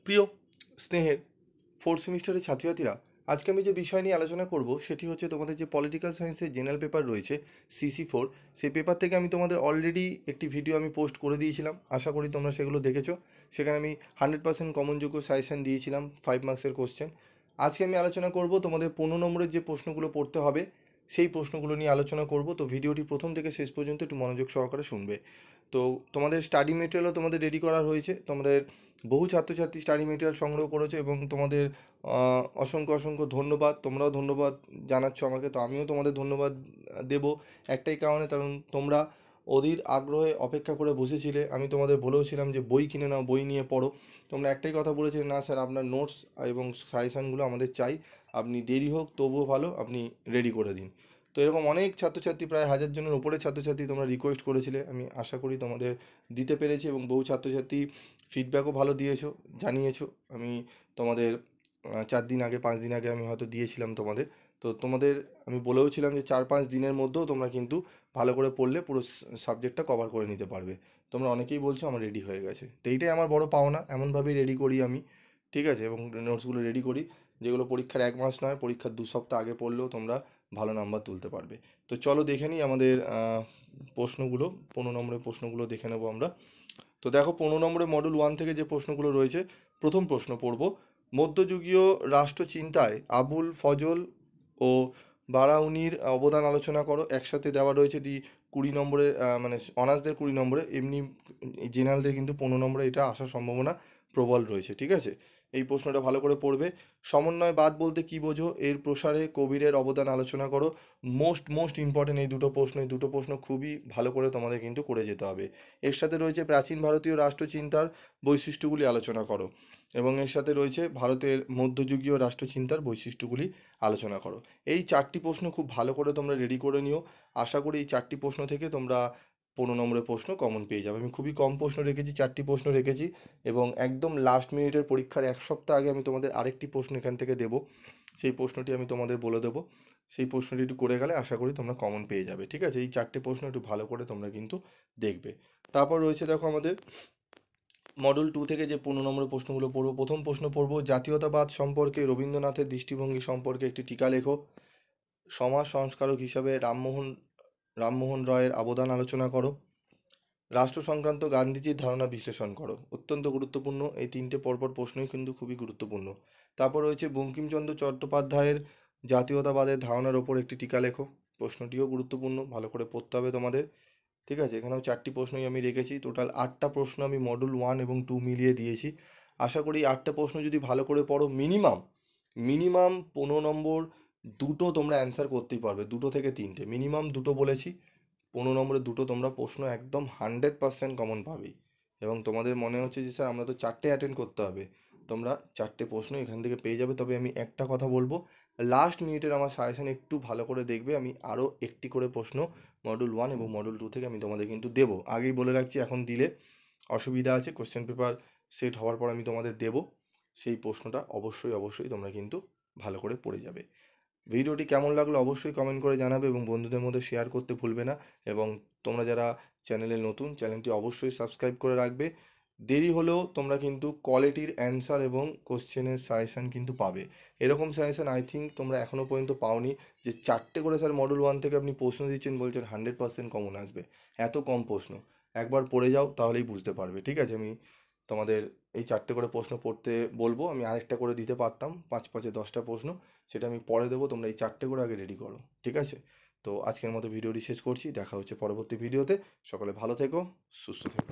প্রিয় স্নেহের ফোর্থ সেমিস্টারের ছাত্রছাত্রীরা, আজকে আমি যে বিষয় নিয়ে আলোচনা করব সেটি হচ্ছে তোমাদের যে পলিটিক্যাল সায়েন্সের জেনারেল পেপার রয়েছে CC4, সেই পেপার থেকে আমি তোমাদের অলরেডি একটি ভিডিও আমি পোস্ট করে দিয়েছিলাম। আশা করি তোমরা সেগুলো দেখেছো। সেখানে আমি 100% কমনযোগ্য সাজেশন দিয়েছিলাম 5 মার্কসের কোশ্চেন। আজকে আমি আলোচনা করব তোমাদের 15 নম্বরের যে প্রশ্নগুলো পড়তে হবে সেই প্রশ্নগুলো নিয়ে আলোচনা করব। তো ভিডিওটি প্রথম থেকে শেষ পর্যন্ত একটু মনোযোগ সহকারে শুনবে। তো তোমাদের স্টাডি মেটেরিয়ালও তোমাদের রেডি করা হয়েছে। তোমাদের বহু ছাত্রছাত্রী স্টাডি মেটেরিয়াল সংগ্রহ করেছে এবং তোমাদের অসংখ্য অসংখ্য ধন্যবাদ। তোমরাও ধন্যবাদ জানাচ্ছ আমাকে, তো আমিও তোমাদের ধন্যবাদ দেব একটাই কারণে, কারণ তোমরা অধীর আগ্রহে অপেক্ষা করে বসেছিলে। আমি তোমাদের বলেওছিলাম যে বই কিনে নাও, বই নিয়ে পড়ো। তোমরা একটাই কথা বলেছিলে, না স্যার আপনার নোটস এবং সাজেশানগুলো আমাদের চাই, আপনি দেরি হোক তবুও ভালো আপনি রেডি করে দিন। তো এরকম অনেক ছাত্রছাত্রী, প্রায় 1000 জনের উপরে ছাত্রছাত্রী তোমরা রিকোয়েস্ট করেছিলে। আমি আশা করি তোমাদের দিতে পেরেছি এবং বহু ছাত্রছাত্রী ফিডব্যাকও ভালো দিয়েছো, জানিয়েছো। আমি তোমাদের 4 দিন আগে 5 দিন আগে আমি হয়তো দিয়েছিলাম তোমাদের। তো তোমাদের আমি বলেও ছিলাম যে 4-5 দিনের মধ্যেও তোমরা কিন্তু ভালো করে পড়লে পুরো সাবজেক্টটা কভার করে নিতে পারবে। তোমরা অনেকেই বলছো আমার রেডি হয়ে গেছে, তো এইটাই আমার বড় পাওনা। এমনভাবেই রেডি করি আমি, ঠিক আছে, এবং নোটসগুলো রেডি করি যেগুলো পরীক্ষার 1 মাস নয়, পরীক্ষার 2 সপ্তাহ আগে পড়লেও তোমরা ভালো নাম্বার তুলতে পারবে। তো চলো দেখে নিই আমাদের প্রশ্নগুলো। 15 নম্বরের প্রশ্নগুলো দেখে নেবো আমরা। তো দেখো, 15 নম্বরে মডেল 1 থেকে যে প্রশ্নগুলো রয়েছে, প্রথম প্রশ্ন পড়ব। মধ্যযুগীয় রাষ্ট্রচিন্তায় আবুল ফজল ও বারাউনির অবদান আলোচনা করো। একসাথে দেওয়া রয়েছে 20 নম্বরে, মানে অনার্সদের 20 নম্বরে, এমনি জেনারেলদের কিন্তু 15 নম্বরে এটা আসার সম্ভাবনা প্রবল রয়েছে, ঠিক আছে। এই প্রশ্নটা ভালো করে পড়বে। সমন্বয়বাদ বলতে কি বোঝো, এর প্রসারে কবিরের অবদান আলোচনা করো। মোস্ট মোস্ট ইম্পর্টেন্ট এই দুটো প্রশ্ন খুবই ভালো করে তোমাদের কিন্তু করে যেতে হবে। এর সাথে রয়েছে প্রাচীন ভারতীয় রাষ্ট্রচিন্তার বৈশিষ্ট্যগুলি আলোচনা করো, এবং এর সাথে রয়েছে ভারতের মধ্যযুগীয় রাষ্ট্রচিন্তার বৈশিষ্ট্যগুলি আলোচনা করো। এই 4টি প্রশ্ন খুব ভালো করে তোমরা রেডি করে নিও। আশা করি এই 4টি প্রশ্ন থেকে তোমরা 15 নম্বরের প্রশ্ন কমন পেয়ে যাবে। আমি খুবই কম প্রশ্ন রেখেছি, 4টি প্রশ্ন রেখেছি, এবং একদম লাস্ট মিনিটের পরীক্ষার 1 সপ্তাহ আগে আমি তোমাদের আরেকটি প্রশ্ন এখান থেকে দেবো। সেই প্রশ্নটি আমি তোমাদের বলে দেবো। সেই প্রশ্নটি একটু করে গেলে আশা করি তোমরা কমন পেয়ে যাবে, ঠিক আছে। এই 4টে প্রশ্ন একটু ভালো করে তোমরা কিন্তু দেখবে। তারপর রয়েছে দেখো আমাদের মডেল 2 থেকে যে 15 নম্বরের প্রশ্নগুলো পড়বো। প্রথম প্রশ্ন পড়বো, জাতীয়তাবাদ সম্পর্কে রবীন্দ্রনাথের দৃষ্টিভঙ্গি সম্পর্কে একটি টিকা লেখো। সমাজ সংস্কারক হিসাবে রামমোহন রয়ের অবদান আলোচনা করো। রাষ্ট্র সংক্রান্ত গান্ধীজির ধারণা বিশ্লেষণ করো। অত্যন্ত গুরুত্বপূর্ণ এই 3টে পরপর প্রশ্নই কিন্তু খুবই গুরুত্বপূর্ণ। তারপর রয়েছে বঙ্কিমচন্দ্র চট্টোপাধ্যায়ের জাতীয়তাবাদের ধারণার ওপর একটি টিকা লেখো। প্রশ্নটিও গুরুত্বপূর্ণ, ভালো করে পড়তে হবে তোমাদের, ঠিক আছে। এখানেও 4টি প্রশ্নই আমি রেখেছি। টোটাল 8টা প্রশ্ন আমি মডেল 1 এবং 2 মিলিয়ে দিয়েছি। আশা করি 8টা প্রশ্ন যদি ভালো করে পড়ো, মিনিমাম মিনিমাম 15 নম্বর দুটো তোমরা অ্যান্সার করতেই পারবে। 2 থেকে 3টে, মিনিমাম 2 বলেছি। 15 নম্বরে 2 তোমরা প্রশ্ন একদম 100% কমন পাবেই। এবং তোমাদের মনে হচ্ছে যে স্যার আমরা তো 4টে অ্যাটেন্ড করতে হবে, তোমরা 4টে প্রশ্ন এখান থেকে পেয়ে যাবে। তবে আমি একটা কথা বলবো, লাস্ট মিনিটের আমার সাজেশন একটু ভালো করে দেখবে। আমি আরও একটি করে প্রশ্ন মডেল 1 এবং মডেল 2 থেকে আমি তোমাদের কিন্তু দেবো, আগেই বলে রাখছি। এখন দিলে অসুবিধা আছে, কোশ্চেন পেপার সেট হওয়ার পর আমি তোমাদের দেবো। সেই প্রশ্নটা অবশ্যই অবশ্যই তোমরা কিন্তু ভালো করে পড়ে যাবে। ভিডিওটি কেমন লাগলো অবশ্যই কমেন্ট করে জানাবে এবং বন্ধুদের মধ্যে শেয়ার করতে ভুলবে না। এবং তোমরা যারা চ্যানেলে নতুন, চ্যানেলটি অবশ্যই সাবস্ক্রাইব করে রাখবে। দেরি হলেও তোমরা কিন্তু কোয়ালিটির অ্যান্সার এবং কোশ্চেনের সাজেশান কিন্তু পাবে। এরকম সাজেশান আই থিঙ্ক তোমরা এখনও পর্যন্ত পাওনি, যে 4টে করে স্যার মডেল 1 থেকে আপনি প্রশ্ন দিচ্ছেন, বলছেন 100% কমন আসবে। এত কম প্রশ্ন একবার পড়ে যাও তাহলেই বুঝতে পারবে, ঠিক আছে। আমি তোমাদের এই 4টে করে প্রশ্ন পড়তে বলবো। আমি আরেকটা করে দিতে পারতাম, 5 5-এ 10টা প্রশ্ন, সেটা আমি পরে দেবো। তোমরা এই 4টে করে আগে রেডি করো, ঠিক আছে। তো আজকের মতো ভিডিওটি শেষ করছি, দেখা হচ্ছে পরবর্তী ভিডিওতে। সকলে ভালো থেকো, সুস্থ থেকো।